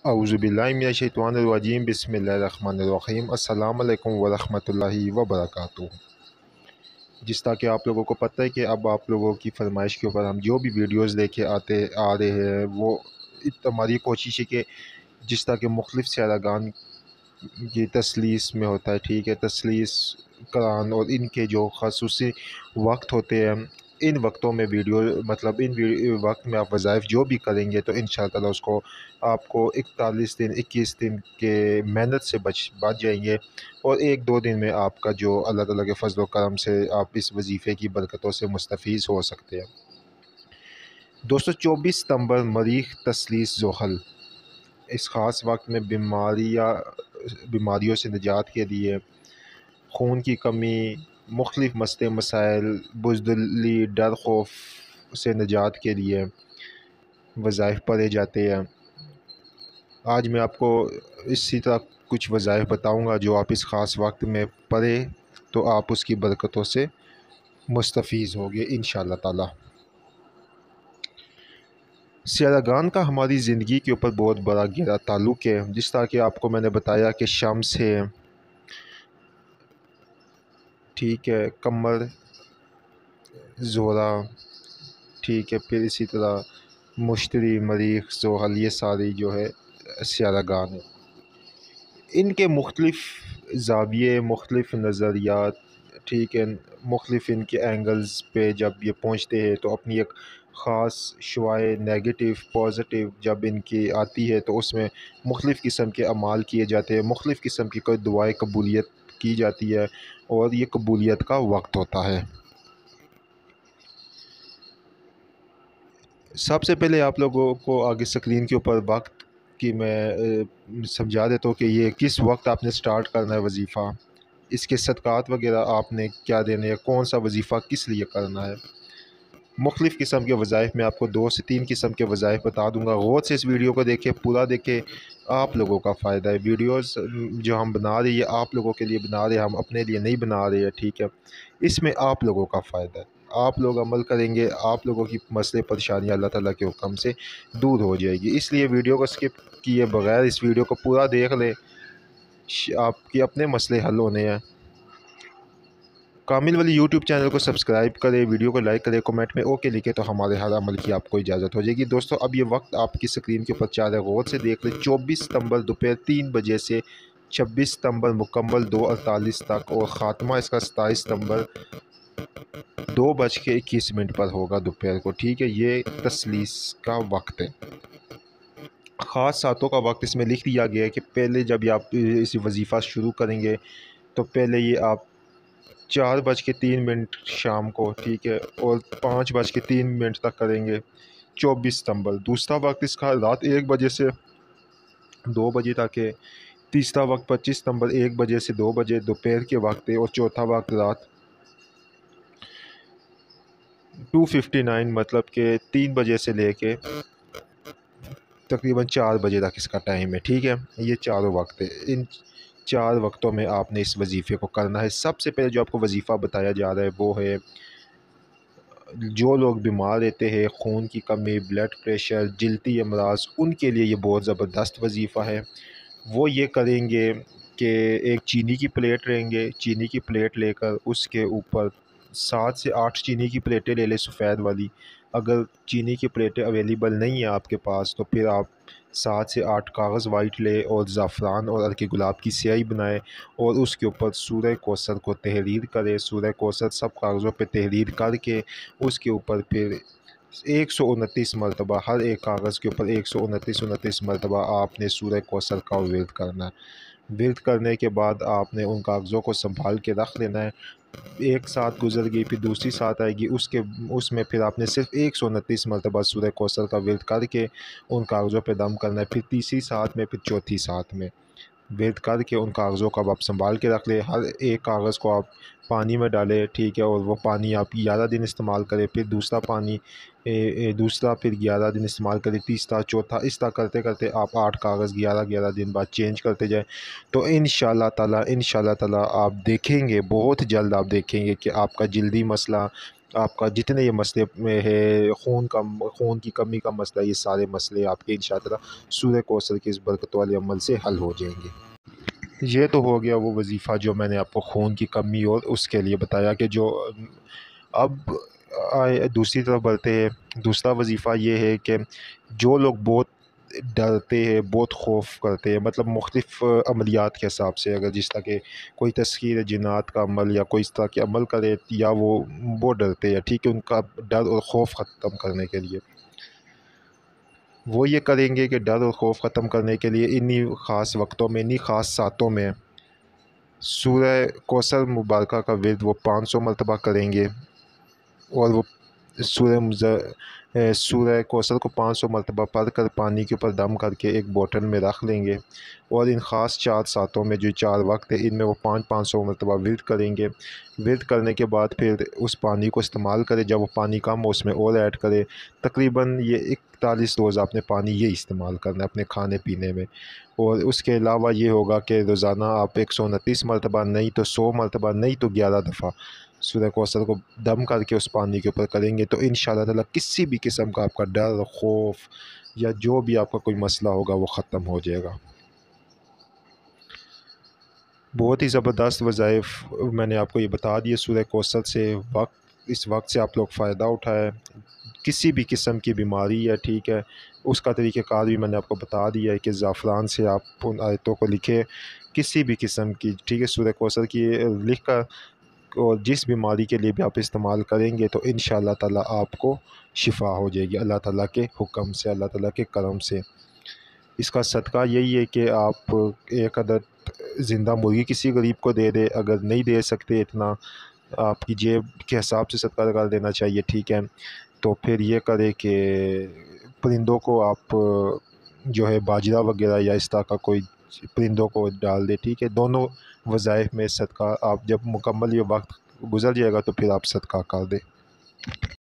اعوذ باللہ من الشیطان الرجیم بسم اللہ الرحمن الرحیم السلام علیکم ورحمۃ اللہ وبرکاتہ۔ جس طرح کہ آپ لوگوں کو پتہ ہے کہ اب آپ لوگوں کی فرمائش کے اوپر ہم جو بھی ویڈیوز لے کے آ رہے ہیں وہ ہماری کوشش ہے کہ جس طرح کہ مختلف سیارگان کی تسلیس میں ہوتا ہے، ٹھیک ہے، تسلیس قرآن اور ان کے جو خصوصی وقت ہوتے ہیں، ان وقتوں میں وقت میں آپ وظائف جو بھی کریں گے تو انشاءاللہ اس کو آپ کو 41 دن 21 دن کے محنت سے بچ جائیں گے، اور ایک دو دن میں آپ کا جو اللہ تعالیٰ کے فضل و کرم سے آپ اس وظیفے کی برکتوں سے مستفیض ہو سکتے ہیں۔ دوستو 24 ستمبر مریخ تسلیس زحل، اس خاص وقت میں بیماریوں سے نجات کے لیے، خون کی کمی، مختلف مسائل، بزدلی، ڈر خوف سے نجات کے لیے وظائف پڑھے جاتے ہیں۔ آج میں آپ کو اسی طرح کچھ وظائف بتاؤں گا جو آپ اس خاص وقت میں پڑھیں تو آپ اس کی برکتوں سے مستفیض ہوگے انشاءاللہ تعالی۔ سیارگان کا ہماری زندگی کے اوپر بہت بڑا گہرا تعلق ہے، جس طرح کہ آپ کو میں نے بتایا کہ شمس ہے، ٹھیک ہے، قمر، زہرہ، ٹھیک ہے، پھر اسی طرح مشتری، مریخ، زحل، یہ ساری جو ہے سیارگان ہیں۔ ان کے مختلف زاویے، مختلف نظریات، ٹھیک ہے، مختلف ان کے اینگلز پہ جب یہ پہنچتے ہیں تو اپنی ایک خاص شعاع نیگیٹو پازیٹیو جب ان کی آتی ہے تو اس میں مختلف قسم کے اعمال کیے جاتے ہیں، مختلف قسم کی کوئی دعائیں قبولیت کی جاتی ہے، اور یہ قبولیت کا وقت ہوتا ہے۔ سب سے پہلے آپ لوگوں کو آگے اسکرین کے اوپر وقت کی میں سمجھا دیتا ہوں کہ یہ کس وقت آپ نے سٹارٹ کرنا ہے وظیفہ، اس کے صدقات وغیرہ آپ نے کیا دینے ہیں، کون سا وظیفہ کس لیے کرنا ہے۔ مختلف قسم کے وظائف میں آپ کو 2 سے 3 قسم کے وظائف بتا دوں گا، غور سے اس ویڈیو کو دیکھیں، پورا دیکھیں، آپ لوگوں کا فائدہ ہے۔ ویڈیوز جو ہم بنا رہے ہیں آپ لوگوں کے لیے بنا رہے ہیں، ہم اپنے لیے نہیں بنا رہے ہیں، ٹھیک ہے، اس میں آپ لوگوں کا فائدہ ہے۔ آپ لوگ عمل کریں گے، آپ لوگوں کی مسئلے پریشانیاں اللہ تعالیٰ کے حکم سے دور ہو جائے گی، اس لیے ویڈیو کو سکپ کیے بغیر اس ویڈیو کو پورا دیکھ لیں، آپ کے اپنے مسئلے حل ہونے ہیں۔ کامل والی یوٹیوب چینل کو سبسکرائب کریں، ویڈیو کو لائک کریں، کمنٹ میں اوکے لکھیں تو ہمارے ہر عمل کی آپ کو اجازت ہو جائے گی۔ دوستو اب یہ وقت آپ کی سکرین کے اوپر چار ہے، غور سے دیکھ لیں۔ 24 ستمبر دوپہر 3 بجے سے 26 ستمبر مکمل 2:48 تک، اور خاتمہ اس کا 27 ستمبر 2:21 پر ہوگا دوپہر کو، ٹھیک ہے، یہ تسلیس کا وقت ہے۔ خاص ساتوں کا وقت اس میں لکھ دیا گیا ہے کہ پہلے جب آپ اس وظیفہ شروع کریں گے تو پہلے یہ آپ 4:03 شام کو، ٹھیک ہے، اور 5:03 تک کریں گے 24 ستمبر۔ دوسرا وقت اس کا رات 1 بجے سے 2 بجے تک ہے۔ تیسرا وقت 25 ستمبر 1 بجے سے 2 بجے دوپہر کے وقت ہے، اور چوتھا وقت رات 2:59 مطلب کہ 3 بجے سے لے کے تقریباً 4 بجے تک اس کا ٹائم ہے، ٹھیک ہے، یہ چاروں وقت ہے۔ ان 4 وقتوں میں آپ نے اس وظیفے کو کرنا ہے۔ سب سے پہلے جو آپ کو وظیفہ بتایا جا رہا ہے وہ ہے جو لوگ بیمار رہتے ہیں، خون کی کمی، بلڈ پریشر، جلدی امراض، ان کے لیے یہ بہت زبردست وظیفہ ہے۔ وہ یہ کریں گے کہ ایک چینی کی پلیٹ لیں گے، چینی کی پلیٹ لے کر اس کے اوپر 7 سے 8 چینی کی پلیٹیں لے لیں سفید والی۔ اگر چینی کی پلیٹیں اویلیبل نہیں ہیں آپ کے پاس تو پھر آپ 7 سے 8 کاغذ وائٹ لے اور زعفران اور ہلکے گلاب کی سیاہی بنائے، اور اس کے اوپر سورہ کوثر کو تحریر کرے۔ سورہ کوثر سب کاغذوں پہ تحریر کر کے اس کے اوپر پھر 129 مرتبہ، ہر ایک کاغذ کے اوپر 129 مرتبہ آپ نے سورہ کوثر کا ورد کرنا ہے۔ ورد کرنے کے بعد آپ نے ان کاغذوں کو سنبھال کے رکھ لینا ہے۔ ایک ساتھ گزر گئی، پھر دوسری ساتھ آئے گی، اس میں پھر آپ نے صرف 129 مرتبہ سورہ کوثر کا ورد کر کے ان کاغذوں پہ دم کرنا ہے۔ پھر تیسری ساتھ میں، پھر چوتھی ساتھ میں ورد کر کے ان کاغذوں کو آپ سنبھال کے رکھ لیں۔ ہر ایک کاغذ کو آپ پانی میں ڈالیں، ٹھیک ہے، اور وہ پانی آپ 11 دن استعمال کریں، پھر دوسرا پانی پھر 11 دن استعمال کریں، تیسرا، چوتھا، اس طرح کرتے کرتے آپ 8 کاغذ 11 دن بعد چینج کرتے جائیں، تو انشاءاللہ تعالی آپ دیکھیں گے، بہت جلد آپ دیکھیں گے کہ آپ کا جلدی مسئلہ، آپ کا جتنے یہ مسئلے میں ہے، خون کی کمی کا مسئلہ، یہ سارے مسئلے آپ کے انشاءاللہ سورہ کوثر کے اس برکت والے عمل سے حل ہو جائیں گے۔ یہ تو ہو گیا وہ وظیفہ جو میں نے آپ کو خون کی کمی اور اس کے لیے بتایا کہ جو اب دوسری طرف بڑھتے ہیں۔ دوسرا وظیفہ یہ ہے کہ جو لوگ بہت ڈرتے ہیں، بہت خوف کرتے ہیں، مطلب مختلف عملیات کے حساب سے، اگر جس طرح کہ کوئی تسخیر جنات کا عمل یا کوئی اس طرح کے عمل کرے یا وہ بہت ڈرتے ہیں، ٹھیک ہے، ان کا ڈر اور خوف ختم کرنے کے لیے وہ یہ کریں گے کہ ڈر اور خوف ختم کرنے کے لیے انہی خاص وقتوں میں، انہی خاص ساتوں میں سورہ کوثر مبارکہ کا ورد وہ 500 مرتبہ کریں گے، اور وہ سورہ کوثر کو 500 مرتبہ پڑھ کر پانی کے اوپر دم کر کے ایک بوتل میں رکھ لیں گے، اور ان خاص 4 ساتوں میں جو 4 وقت ہے ان میں وہ 500 مرتبہ ورد کریں گے۔ ورد کرنے کے بعد پھر اس پانی کو استعمال کرے، جب وہ پانی کم ہو اس میں اور ایڈ کرے۔ تقریباً یہ 41 روز آپ نے پانی یہ استعمال کرنا ہے اپنے کھانے پینے میں، اور اس کے علاوہ یہ ہوگا کہ روزانہ آپ 129 مرتبہ نہیں تو 100 مرتبہ نہیں تو 11 دفعہ سورہ کوثر کو دم کر کے اس پانی کے اوپر کریں گے، تو انشاءاللہ تعالیٰ کسی بھی قسم کا آپ کا ڈر، خوف یا جو بھی آپ کا کوئی مسئلہ ہوگا وہ ختم ہو جائے گا۔ بہت ہی زبردست وظائف میں نے آپ کو یہ بتا دیے سورہ کوثر سے۔ اس وقت سے آپ لوگ فائدہ اٹھائیں، کسی بھی قسم کی بیماری ہے، ٹھیک ہے، اس کا طریقہ کار بھی میں نے آپ کو بتا دیا ہے کہ زعفران سے آپ ان آیتوں کو لکھیں، کسی بھی قسم کی، ٹھیک ہے، سورہ کوثر کی لکھ کر، اور جس بیماری کے لیے بھی آپ استعمال کریں گے تو انشاءاللہ تعالیٰ آپ کو شفا ہو جائے گی اللہ تعالیٰ کے حکم سے، اللہ تعالیٰ کے کرم سے۔ اس کا صدقہ یہی ہے کہ آپ ایک عدد زندہ مرغی کسی غریب کو دے دے، اگر نہیں دے سکتے اتنا، آپ کی جیب کے حساب سے صدقہ کر دینا چاہیے، ٹھیک ہے، تو پھر یہ کرے کہ پرندوں کو آپ جو ہے باجرہ وغیرہ یا اس طرح کا کوئی پرندوں کو ڈال دے، ٹھیک ہے۔ دونوں وظائف میں صدقہ، آپ جب مکمل یہ وقت گزر جائے گا تو پھر آپ صدقہ کر دیں۔